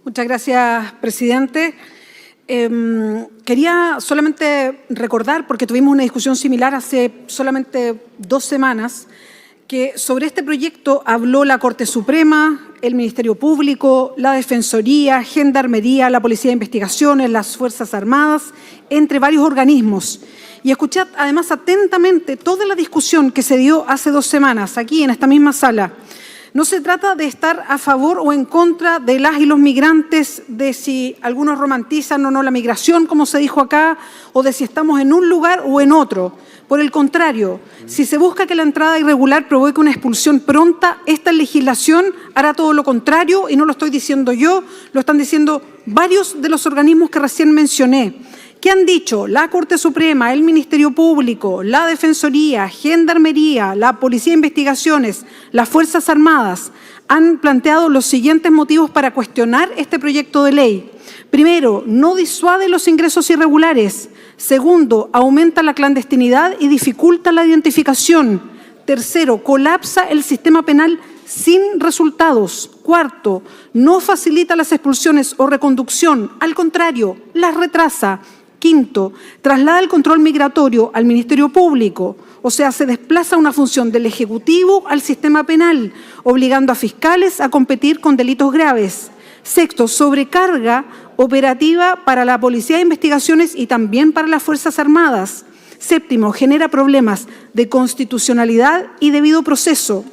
Muchas gracias, presidente. Quería solamente recordar, porque tuvimos una discusión similar hace solamente 2 semanas, que sobre este proyecto habló la Corte Suprema, el Ministerio Público, la Defensoría, Gendarmería, la Policía de Investigaciones, las Fuerzas Armadas, entre varios organismos. Y escuché además atentamente toda la discusión que se dio hace 2 semanas aquí en esta misma sala. No se trata de estar a favor o en contra de las y los migrantes, de si algunos romantizan o no la migración, como se dijo acá, o de si estamos en un lugar o en otro. Por el contrario, si se busca que la entrada irregular provoque una expulsión pronta, esta legislación hará todo lo contrario, y no lo estoy diciendo yo, lo están diciendo varios de los organismos que recién mencioné. ¿Qué han dicho? La Corte Suprema, el Ministerio Público, la Defensoría, Gendarmería, la Policía de Investigaciones, las Fuerzas Armadas han planteado los siguientes motivos para cuestionar este proyecto de ley. Primero, no disuade los ingresos irregulares. Segundo, aumenta la clandestinidad y dificulta la identificación. Tercero, colapsa el sistema penal sin resultados. Cuarto, no facilita las expulsiones o reconducción, al contrario, las retrasa. Quinto, traslada el control migratorio al Ministerio Público, o sea, se desplaza una función del Ejecutivo al sistema penal, obligando a fiscales a competir con delitos graves. Sexto, sobrecarga operativa para la Policía de Investigaciones y también para las Fuerzas Armadas. Séptimo, genera problemas de constitucionalidad y debido proceso.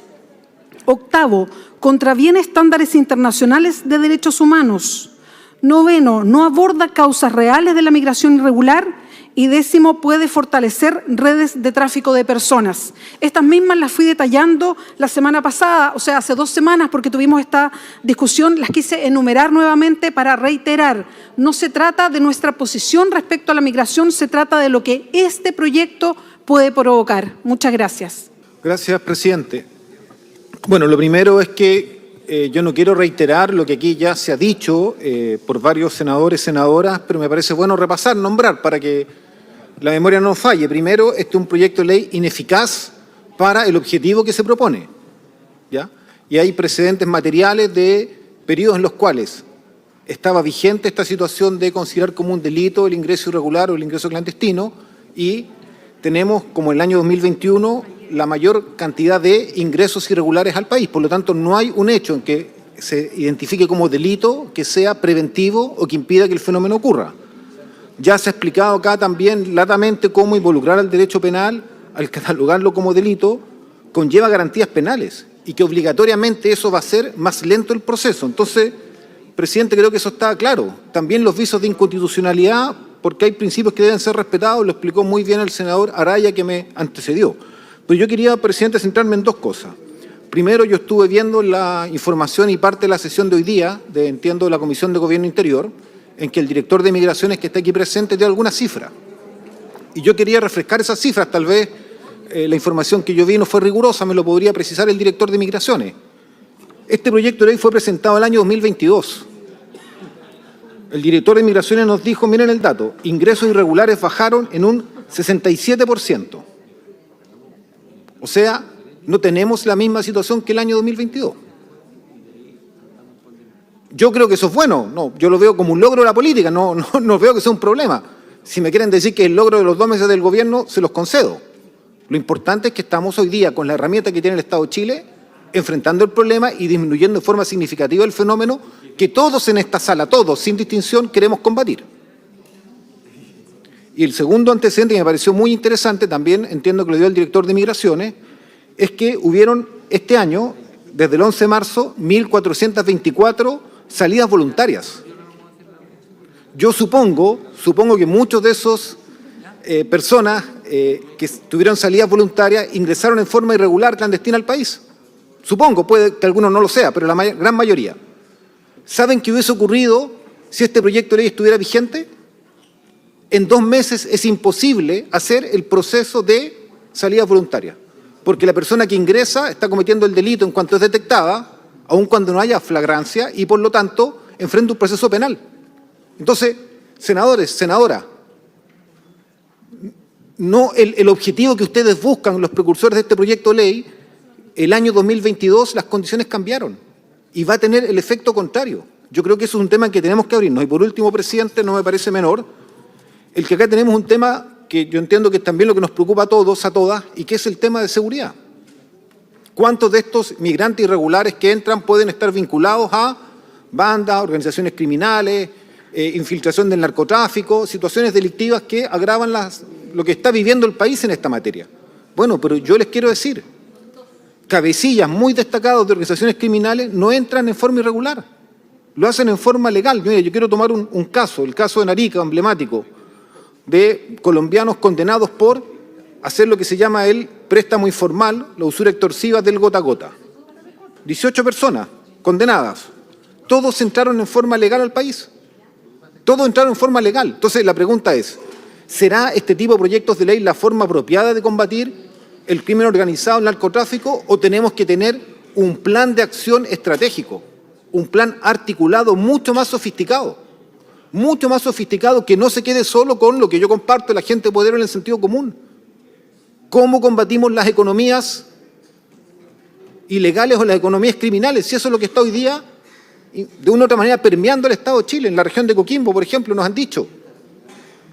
Octavo, contraviene estándares internacionales de derechos humanos. Noveno, no aborda causas reales de la migración irregular. Y décimo, puede fortalecer redes de tráfico de personas. Estas mismas las fui detallando la semana pasada, o sea, hace 2 semanas, porque tuvimos esta discusión, las quise enumerar nuevamente para reiterar. No se trata de nuestra posición respecto a la migración, se trata de lo que este proyecto puede provocar. Muchas gracias. Gracias, presidente. Bueno, lo primero es que yo no quiero reiterar lo que aquí ya se ha dicho por varios senadores y senadoras, pero me parece bueno repasar, nombrar, para que la memoria no falle. Primero, este es un proyecto de ley ineficaz para el objetivo que se propone, ¿ya? Y hay precedentes materiales de periodos en los cuales estaba vigente esta situación de considerar como un delito el ingreso irregular o el ingreso clandestino, y tenemos, como en el año 2021, la mayor cantidad de ingresos irregulares al país. Por lo tanto, no hay un hecho en que se identifique como delito que sea preventivo o que impida que el fenómeno ocurra. Ya se ha explicado acá también latamente cómo involucrar al derecho penal, al catalogarlo como delito, conlleva garantías penales y que obligatoriamente eso va a hacer más lento el proceso. Entonces, presidente, creo que eso está claro. También los visos de inconstitucionalidad, porque hay principios que deben ser respetados, lo explicó muy bien el senador Araya, que me antecedió. Pero yo quería, presidente, centrarme en 2 cosas. Primero, yo estuve viendo la información y parte de la sesión de hoy día, entiendo, de la Comisión de Gobierno Interior, en que el director de Migraciones que está aquí presente dio alguna cifra. Y yo quería refrescar esas cifras, tal vez la información que yo vi no fue rigurosa, me lo podría precisar el director de Migraciones. Este proyecto de ley fue presentado el año 2022. El director de Migraciones nos dijo, miren el dato, ingresos irregulares bajaron en un 67%. O sea, no tenemos la misma situación que el año 2022. Yo creo que eso es bueno, no, yo lo veo como un logro de la política, no veo que sea un problema. Si me quieren decir que es el logro de los 2 meses del gobierno, se los concedo. Lo importante es que estamos hoy día con la herramienta que tiene el Estado de Chile, enfrentando el problema y disminuyendo de forma significativa el fenómeno que todos en esta sala, todos, sin distinción, queremos combatir. Y el segundo antecedente que me pareció muy interesante, también entiendo que lo dio el director de Migraciones, es que hubieron este año, desde el 11 de marzo, 1.424 salidas voluntarias. Yo supongo que muchos de esos personas que tuvieron salidas voluntarias ingresaron en forma irregular, clandestina al país. Supongo, puede que algunos no lo sea, pero la gran mayoría. ¿Saben qué hubiese ocurrido si este proyecto de ley estuviera vigente? En 2 meses es imposible hacer el proceso de salida voluntaria, porque la persona que ingresa está cometiendo el delito en cuanto es detectada, aun cuando no haya flagrancia, y por lo tanto enfrenta un proceso penal. Entonces, senadores, senadoras, no el objetivo que ustedes buscan, los precursores de este proyecto de ley, el año 2022 las condiciones cambiaron y va a tener el efecto contrario. Yo creo que eso es un tema en que tenemos que abrirnos. Y por último, presidente, no me parece menor, el que acá tenemos un tema que yo entiendo que es también lo que nos preocupa a todos, a todas, y que es el tema de seguridad. ¿Cuántos de estos migrantes irregulares que entran pueden estar vinculados a bandas, organizaciones criminales, infiltración del narcotráfico, situaciones delictivas que agravan lo que está viviendo el país en esta materia? Bueno, pero yo les quiero decir, cabecillas muy destacados de organizaciones criminales no entran en forma irregular, lo hacen en forma legal. Mira, yo quiero tomar un caso, el caso de Narica, emblemático, de colombianos condenados por hacer lo que se llama el préstamo informal, la usura extorsiva del gota a gota. 18 personas condenadas. Todos entraron en forma legal al país. Todos entraron en forma legal. Entonces la pregunta es, ¿será este tipo de proyectos de ley la forma apropiada de combatir el crimen organizado, el narcotráfico, o tenemos que tener un plan de acción estratégico, un plan articulado mucho más sofisticado que no se quede solo con lo que yo comparto, la gente de poder en el sentido común? ¿Cómo combatimos las economías ilegales o las economías criminales? Si eso es lo que está hoy día, de una u otra manera, permeando el Estado de Chile. En la región de Coquimbo, por ejemplo, nos han dicho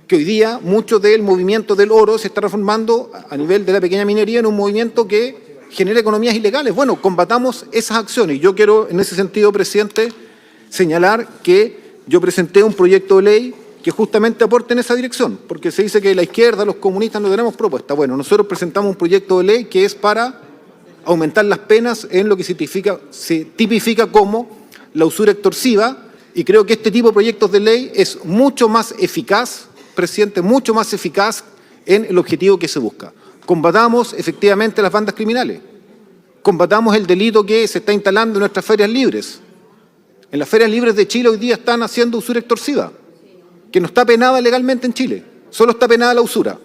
que hoy día mucho del movimiento del oro se está transformando a nivel de la pequeña minería en un movimiento que genera economías ilegales. Bueno, combatamos esas acciones. Yo quiero, en ese sentido, presidente, señalar que yo presenté un proyecto de ley que justamente aporte en esa dirección, porque se dice que la izquierda, los comunistas, no tenemos propuesta. Bueno, nosotros presentamos un proyecto de ley que es para aumentar las penas en lo que se tipifica como la usura extorsiva, y creo que este tipo de proyectos de ley es mucho más eficaz, presidente, mucho más eficaz en el objetivo que se busca. Combatamos efectivamente las bandas criminales, combatamos el delito que se está instalando en nuestras ferias libres. En las ferias libres de Chile hoy día están haciendo usura extorsiva, que no está penada legalmente en Chile, solo está penada la usura,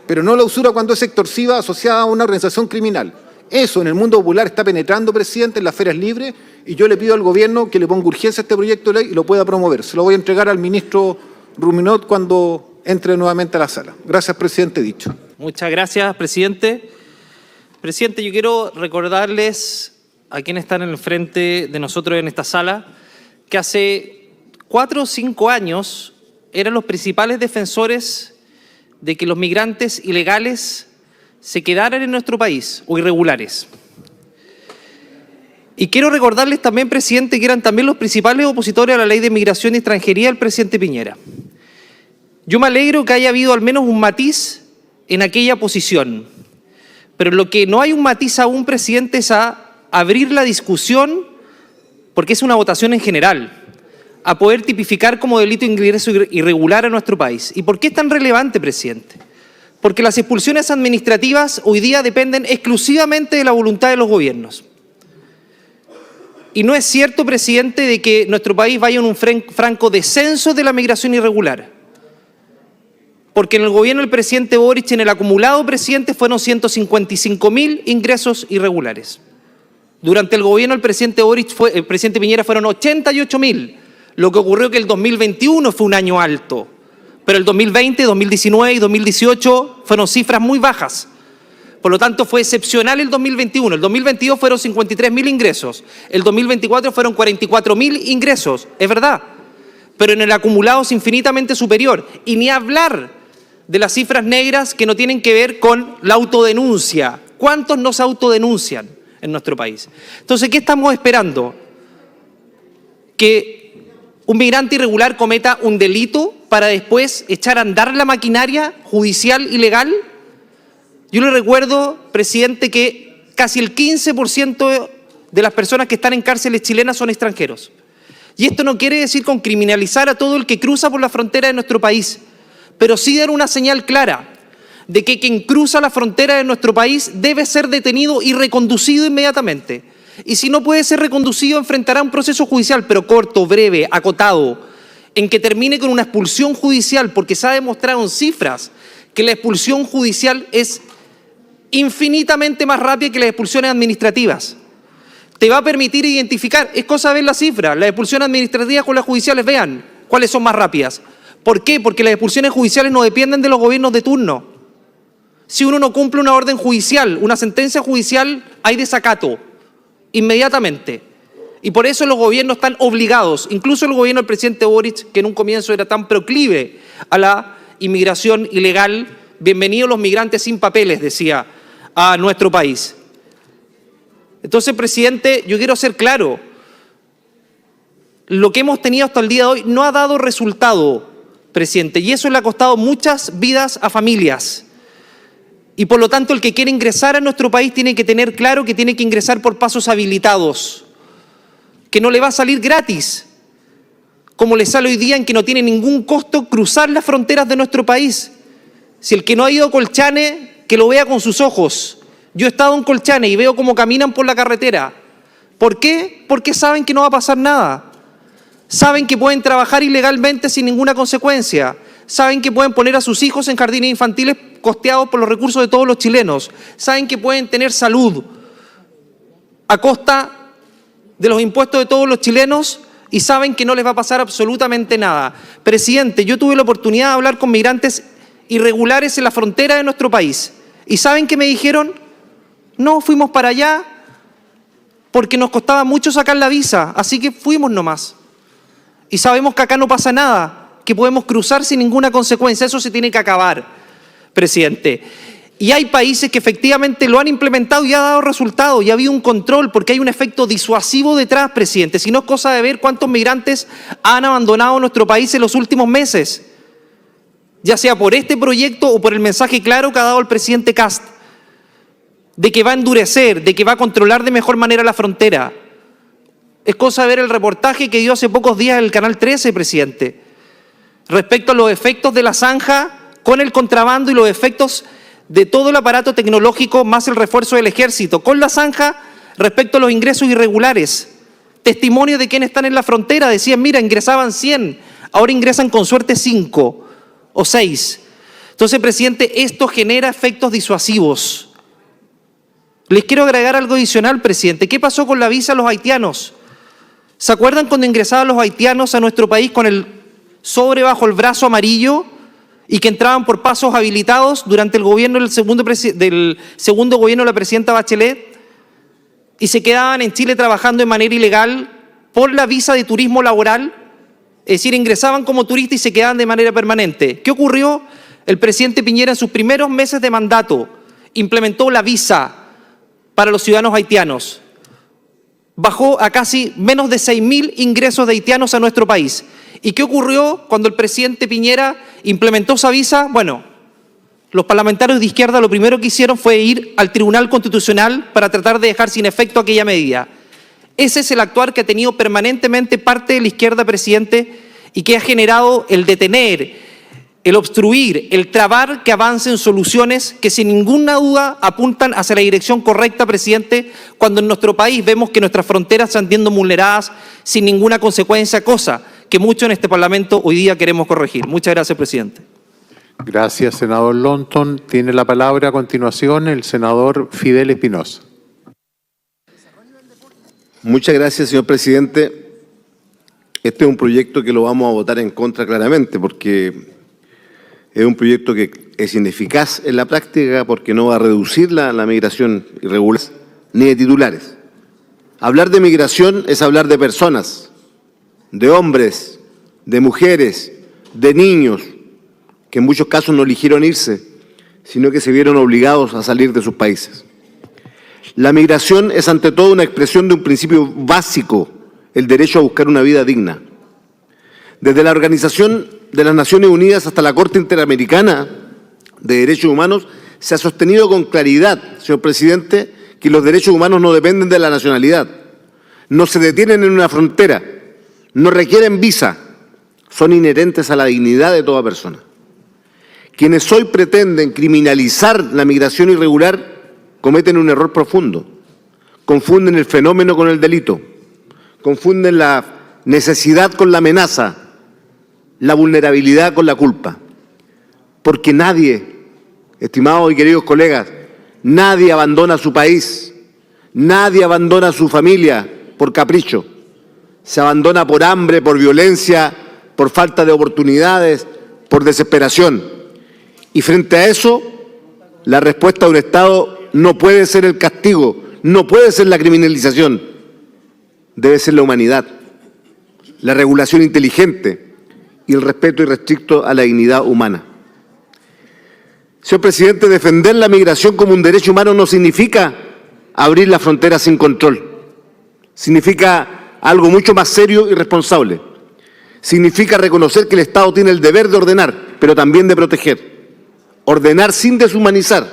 pero no la usura cuando es extorsiva asociada a una organización criminal. Eso en el mundo popular está penetrando, presidente, en las ferias libres, y yo le pido al gobierno que le ponga urgencia a este proyecto de ley y lo pueda promover. Se lo voy a entregar al ministro Ruminot cuando entre nuevamente a la sala. Gracias, presidente, dicho. Muchas gracias, presidente. Presidente, yo quiero recordarles a quienes están en el frente de nosotros en esta sala que hace 4 o 5 años eran los principales defensores de que los migrantes ilegales se quedaran en nuestro país, o irregulares. Y quiero recordarles también, presidente, que eran también los principales opositores a la ley de migración y extranjería del presidente Piñera. Yo me alegro que haya habido al menos un matiz en aquella posición, pero lo que no hay un matiz aún, presidente, es a abrir la discusión, porque es una votación en general, a poder tipificar como delito de ingreso irregular a nuestro país. ¿Y por qué es tan relevante, presidente? Porque las expulsiones administrativas hoy día dependen exclusivamente de la voluntad de los gobiernos. Y no es cierto, presidente, de que nuestro país vaya en un franco descenso de la migración irregular. Porque en el gobierno del presidente Boric, en el acumulado, presidente, fueron 155.000 ingresos irregulares. Durante el gobierno del presidente Boric, el presidente Piñera, fueron 88.000. Lo que ocurrió que el 2021 fue un año alto, pero el 2020, 2019 y 2018 fueron cifras muy bajas. Por lo tanto, fue excepcional el 2021. El 2022 fueron 53.000 ingresos. El 2024 fueron 44.000 ingresos. Es verdad. Pero en el acumulado es infinitamente superior. Y ni hablar de las cifras negras que no tienen que ver con la autodenuncia. ¿Cuántos no se autodenuncian en nuestro país? Entonces, ¿qué estamos esperando? ¿Que un migrante irregular cometa un delito para después echar a andar la maquinaria judicial y legal? Yo le recuerdo, presidente, que casi el 15% de las personas que están en cárceles chilenas son extranjeros. Y esto no quiere decir con criminalizar a todo el que cruza por la frontera de nuestro país, pero sí dar una señal clara de que quien cruza la frontera de nuestro país debe ser detenido y reconducido inmediatamente. Y si no puede ser reconducido, enfrentará un proceso judicial, pero corto, breve, acotado, en que termine con una expulsión judicial, porque se ha demostrado en cifras que la expulsión judicial es infinitamente más rápida que las expulsiones administrativas. Te va a permitir identificar, es cosa de ver las cifras, las expulsiones administrativas con las judiciales, vean cuáles son más rápidas. ¿Por qué? Porque las expulsiones judiciales no dependen de los gobiernos de turno. Si uno no cumple una orden judicial, una sentencia judicial, hay desacato inmediatamente. Y por eso los gobiernos están obligados, incluso el gobierno del presidente Boric, que en un comienzo era tan proclive a la inmigración ilegal, bienvenidos los migrantes sin papeles, decía, a nuestro país. Entonces, presidente, yo quiero ser claro, lo que hemos tenido hasta el día de hoy no ha dado resultado, presidente, y eso le ha costado muchas vidas a familias. Y por lo tanto, el que quiere ingresar a nuestro país tiene que tener claro que tiene que ingresar por pasos habilitados, que no le va a salir gratis, como le sale hoy día en que no tiene ningún costo cruzar las fronteras de nuestro país. Si el que no ha ido a Colchane, que lo vea con sus ojos. Yo he estado en Colchane y veo cómo caminan por la carretera. ¿Por qué? Porque saben que no va a pasar nada. Saben que pueden trabajar ilegalmente sin ninguna consecuencia. Saben que pueden poner a sus hijos en jardines infantiles costeados por los recursos de todos los chilenos. Saben que pueden tener salud a costa de los impuestos de todos los chilenos y saben que no les va a pasar absolutamente nada. Presidente, yo tuve la oportunidad de hablar con migrantes irregulares en la frontera de nuestro país. ¿Y saben qué me dijeron? No, fuimos para allá porque nos costaba mucho sacar la visa, así que fuimos nomás. Y sabemos que acá no pasa nada, que podemos cruzar sin ninguna consecuencia. Eso se tiene que acabar, presidente. Y hay países que efectivamente lo han implementado y ha dado resultados y ha habido un control porque hay un efecto disuasivo detrás, presidente. Si no es cosa de ver cuántos migrantes han abandonado nuestro país en los últimos meses, ya sea por este proyecto o por el mensaje claro que ha dado el presidente Kast, de que va a endurecer, de que va a controlar de mejor manera la frontera. Es cosa de ver el reportaje que dio hace pocos días en el Canal 13, presidente, respecto a los efectos de la zanja con el contrabando y los efectos de todo el aparato tecnológico más el refuerzo del ejército, con la zanja respecto a los ingresos irregulares. Testimonios de quienes están en la frontera decían, mira, ingresaban 100, ahora ingresan con suerte 5 o 6. Entonces, presidente, esto genera efectos disuasivos. Les quiero agregar algo adicional, presidente. ¿Qué pasó con la visa a los haitianos? ¿Se acuerdan cuando ingresaban los haitianos a nuestro país con el sobre bajo el brazo amarillo y que entraban por pasos habilitados durante el gobierno del segundo gobierno de la presidenta Bachelet y se quedaban en Chile trabajando de manera ilegal por la visa de turismo laboral? Es decir, ingresaban como turistas y se quedaban de manera permanente. ¿Qué ocurrió? El presidente Piñera en sus primeros meses de mandato implementó la visa para los ciudadanos haitianos. Bajó a casi menos de 6.000 ingresos de haitianos a nuestro país. ¿Y qué ocurrió cuando el presidente Piñera implementó esa visa? Bueno, los parlamentarios de izquierda lo primero que hicieron fue ir al Tribunal Constitucional para tratar de dejar sin efecto aquella medida. Ese es el actuar que ha tenido permanentemente parte de la izquierda, presidente, y que ha generado el detener, el obstruir, el trabar que avancen soluciones que sin ninguna duda apuntan hacia la dirección correcta, presidente, cuando en nuestro país vemos que nuestras fronteras están siendo vulneradas sin ninguna consecuencia, cosa que muchos en este Parlamento hoy día queremos corregir. Muchas gracias, presidente. Gracias, senador Lonton. Tiene la palabra a continuación el senador Fidel Espinosa. Muchas gracias, señor presidente. Este es un proyecto que lo vamos a votar en contra claramente porque es un proyecto que es ineficaz en la práctica porque no va a reducir la migración irregular ni de titulares. Hablar de migración es hablar de personas, de hombres, de mujeres, de niños, que en muchos casos no eligieron irse, sino que se vieron obligados a salir de sus países. La migración es ante todo una expresión de un principio básico, el derecho a buscar una vida digna. Desde la Organización de las Naciones Unidas hasta la Corte Interamericana de Derechos Humanos se ha sostenido con claridad, señor presidente, que los derechos humanos no dependen de la nacionalidad, no se detienen en una frontera, no requieren visa, son inherentes a la dignidad de toda persona. Quienes hoy pretenden criminalizar la migración irregular cometen un error profundo. Confunden el fenómeno con el delito, confunden la necesidad con la amenaza, la vulnerabilidad con la culpa. Porque nadie, estimados y queridos colegas, nadie abandona su país, nadie abandona su familia por capricho. Se abandona por hambre, por violencia, por falta de oportunidades, por desesperación. Y frente a eso, la respuesta de un Estado no puede ser el castigo, no puede ser la criminalización. debe ser la humanidad, la regulación inteligente y el respeto irrestricto a la dignidad humana. Señor presidente, defender la migración como un derecho humano no significa abrir las fronteras sin control. Significa algo mucho más serio y responsable. Significa reconocer que el Estado tiene el deber de ordenar, pero también de proteger. Ordenar sin deshumanizar,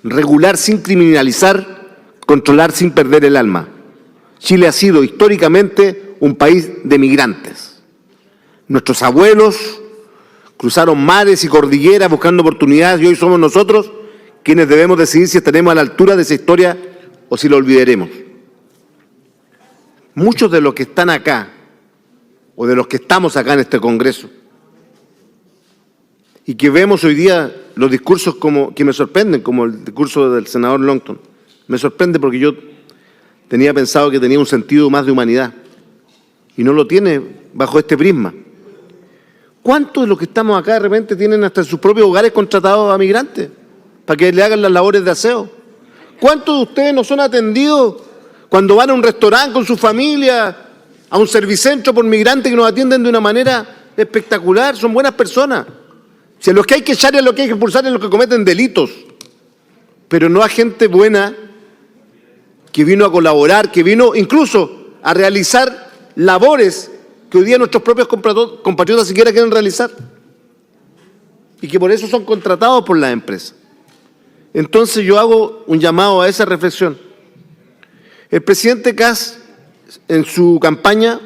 regular sin criminalizar, controlar sin perder el alma. Chile ha sido históricamente un país de migrantes. Nuestros abuelos cruzaron mares y cordilleras buscando oportunidades y hoy somos nosotros quienes debemos decidir si estaremos a la altura de esa historia o si lo olvidaremos. Muchos de los que están acá o de los que estamos acá en este Congreso y que vemos hoy día los discursos que me sorprenden, como el discurso del senador Longton, me sorprende porque yo tenía pensado que tenía un sentido más de humanidad y no lo tiene bajo este prisma. ¿Cuántos de los que estamos acá de repente tienen hasta en sus propios hogares contratados a migrantes para que le hagan las labores de aseo? ¿Cuántos de ustedes no son atendidos cuando van a un restaurante con su familia, a un servicentro por migrantes que nos atienden de una manera espectacular? Son buenas personas. Si a los que hay que echar y a los que hay que expulsar es los que cometen delitos, pero no a gente buena que vino a colaborar, que vino incluso a realizar labores que hoy día nuestros propios compatriotas siquiera quieren realizar y que por eso son contratados por las empresas. Entonces yo hago un llamado a esa reflexión. El presidente Kast en su campaña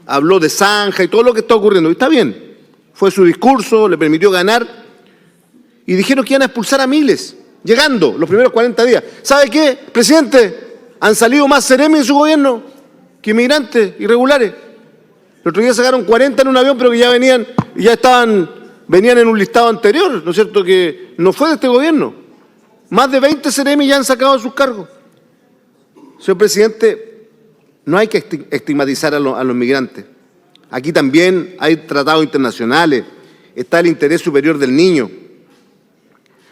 habló de zanja y todo lo que está ocurriendo, y está bien, fue su discurso, le permitió ganar, y dijeron que iban a expulsar a miles, llegando los primeros 40 días. ¿Sabe qué, presidente? Han salido más seremis de su gobierno que inmigrantes irregulares. El otro día sacaron 40 en un avión, pero que ya venían en un listado anterior, ¿no es cierto?, que no fue de este gobierno. Más de 20 seremis ya han sacado de sus cargos. Señor presidente, no hay que estigmatizar a los migrantes. Aquí también hay tratados internacionales, está el interés superior del niño.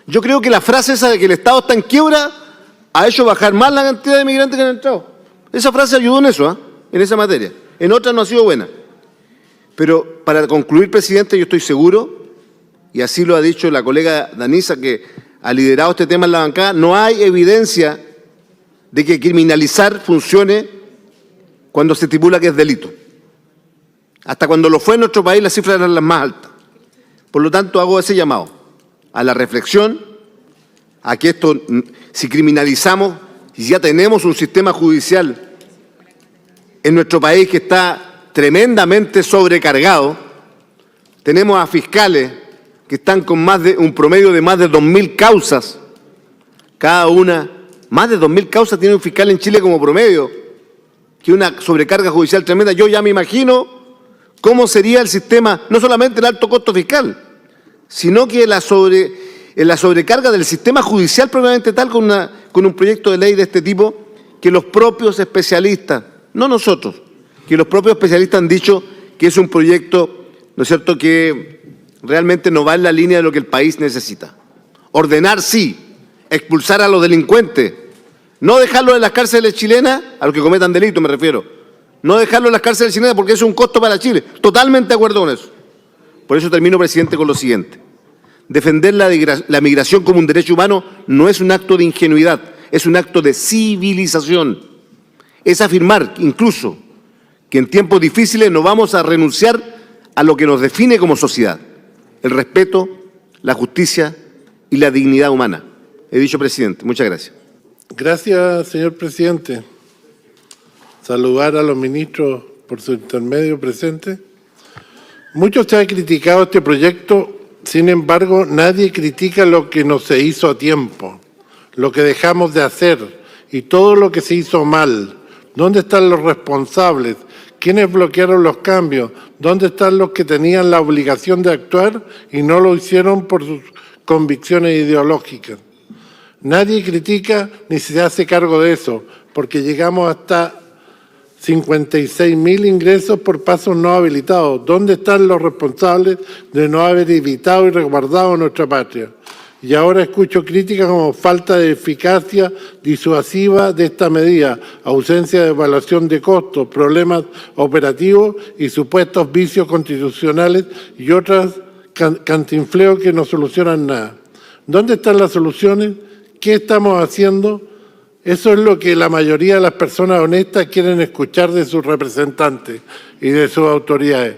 Yo creo que la frase esa de que el Estado está en quiebra ha hecho bajar más la cantidad de migrantes que han entrado. Esa frase ayudó en eso, en esa materia. En otras no ha sido buena. Pero para concluir, presidente, yo estoy seguro, y así lo ha dicho la colega Danisa, que ha liderado este tema en la bancada, no hay evidencia de que criminalizar funcione cuando se estipula que es delito. Hasta cuando lo fue en nuestro país las cifras eran las más altas. Por lo tanto, hago ese llamado a la reflexión, a que esto, si criminalizamos, y ya tenemos un sistema judicial en nuestro país que está tremendamente sobrecargado, tenemos a fiscales que están con un promedio de más de 2.000 causas, cada una, más de 2.000 causas tiene un fiscal en Chile como promedio, que una sobrecarga judicial tremenda. Yo ya me imagino cómo sería el sistema, no solamente el alto costo fiscal, sino que la sobrecarga del sistema judicial propiamente tal con un proyecto de ley de este tipo, que los propios especialistas, no nosotros, que los propios especialistas han dicho que es un proyecto, ¿no es cierto?, que realmente no va en la línea de lo que el país necesita. Ordenar sí, expulsar a los delincuentes, no dejarlos en las cárceles chilenas, a los que cometan delitos me refiero, no dejarlos en las cárceles chilenas porque es un costo para Chile. Totalmente de acuerdo con eso. Por eso termino, presidente, con lo siguiente. Defender la migración como un derecho humano no es un acto de ingenuidad, es un acto de civilización. Es afirmar incluso que en tiempos difíciles no vamos a renunciar a lo que nos define como sociedad: el respeto, la justicia y la dignidad humana. He dicho, presidente. Muchas gracias. Gracias, señor presidente. Saludar a los ministros por su intermedio presente. Mucho se ha criticado este proyecto, sin embargo, nadie critica lo que no se hizo a tiempo, lo que dejamos de hacer y todo lo que se hizo mal. ¿Dónde están los responsables? ¿Quiénes bloquearon los cambios? ¿Dónde están los que tenían la obligación de actuar y no lo hicieron por sus convicciones ideológicas? Nadie critica ni se hace cargo de eso, porque llegamos hasta 56.000 ingresos por pasos no habilitados. ¿Dónde están los responsables de no haber evitado y resguardado nuestra patria? y ahora escucho críticas como falta de eficacia disuasiva de esta medida, ausencia de evaluación de costos, problemas operativos y supuestos vicios constitucionales y otras cantinfleos que no solucionan nada. ¿Dónde están las soluciones? ¿Qué estamos haciendo? Eso es lo que la mayoría de las personas honestas quieren escuchar de sus representantes y de sus autoridades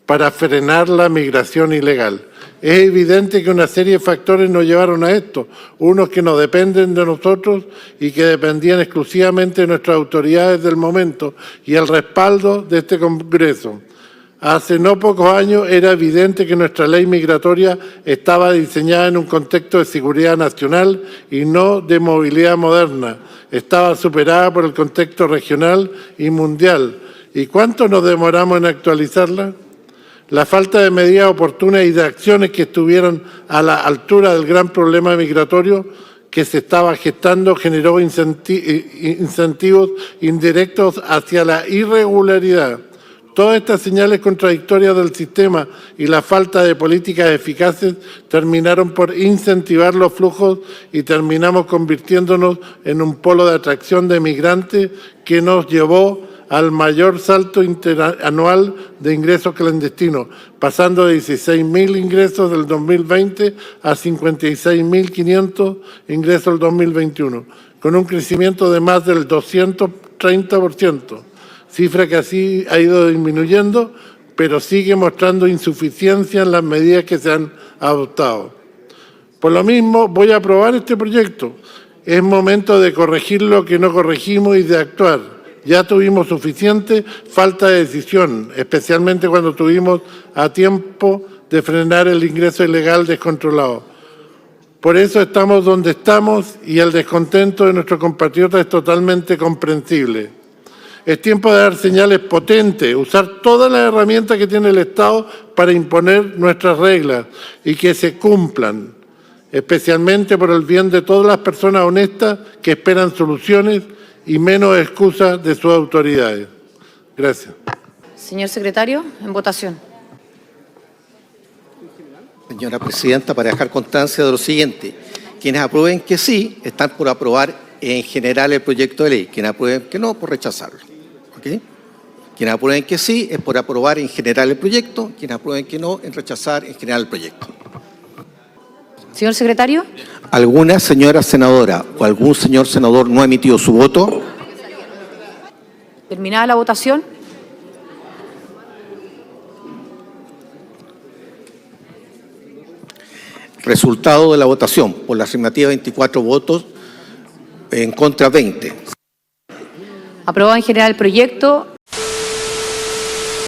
para frenar la migración ilegal. Es evidente que una serie de factores nos llevaron a esto, unos que no dependen de nosotros y que dependían exclusivamente de nuestras autoridades del momento y el respaldo de este Congreso. Hace no pocos años era evidente que nuestra ley migratoria estaba diseñada en un contexto de seguridad nacional y no de movilidad moderna. Estaba superada por el contexto regional y mundial. ¿Y cuánto nos demoramos en actualizarla? La falta de medidas oportunas y de acciones que estuvieran a la altura del gran problema migratorio que se estaba gestando generó incentivos indirectos hacia la irregularidad. Todas estas señales contradictorias del sistema y la falta de políticas eficaces terminaron por incentivar los flujos y terminamos convirtiéndonos en un polo de atracción de migrantes que nos llevó al mayor salto interanual de ingresos clandestinos, pasando de 16.000 ingresos del 2020 a 56.500 ingresos del 2021, con un crecimiento de más del 230%. Cifra que así ha ido disminuyendo, pero sigue mostrando insuficiencia en las medidas que se han adoptado. Por lo mismo, voy a aprobar este proyecto. Es momento de corregir lo que no corregimos y de actuar. Ya tuvimos suficiente falta de decisión, especialmente cuando tuvimos a tiempo de frenar el ingreso ilegal descontrolado. Por eso estamos donde estamos y el descontento de nuestros compatriotas es totalmente comprensible. Es tiempo de dar señales potentes, usar todas las herramientas que tiene el Estado para imponer nuestras reglas y que se cumplan, especialmente por el bien de todas las personas honestas que esperan soluciones y menos excusas de sus autoridades. Gracias. Señor secretario, en votación. Señora presidenta, para dejar constancia de lo siguiente, quienes aprueben que sí, están por aprobar en general el proyecto de ley. Quienes aprueben que no, por rechazarlo. ¿Okay? Quienes aprueben que sí, es por aprobar en general el proyecto. Quienes aprueben que no, en rechazar en general el proyecto. Señor secretario. ¿Alguna señora senadora o algún señor senador no ha emitido su voto? Terminada la votación. Resultado de la votación. Por la afirmativa, 24 votos, en contra 20. Aprobado en general el proyecto.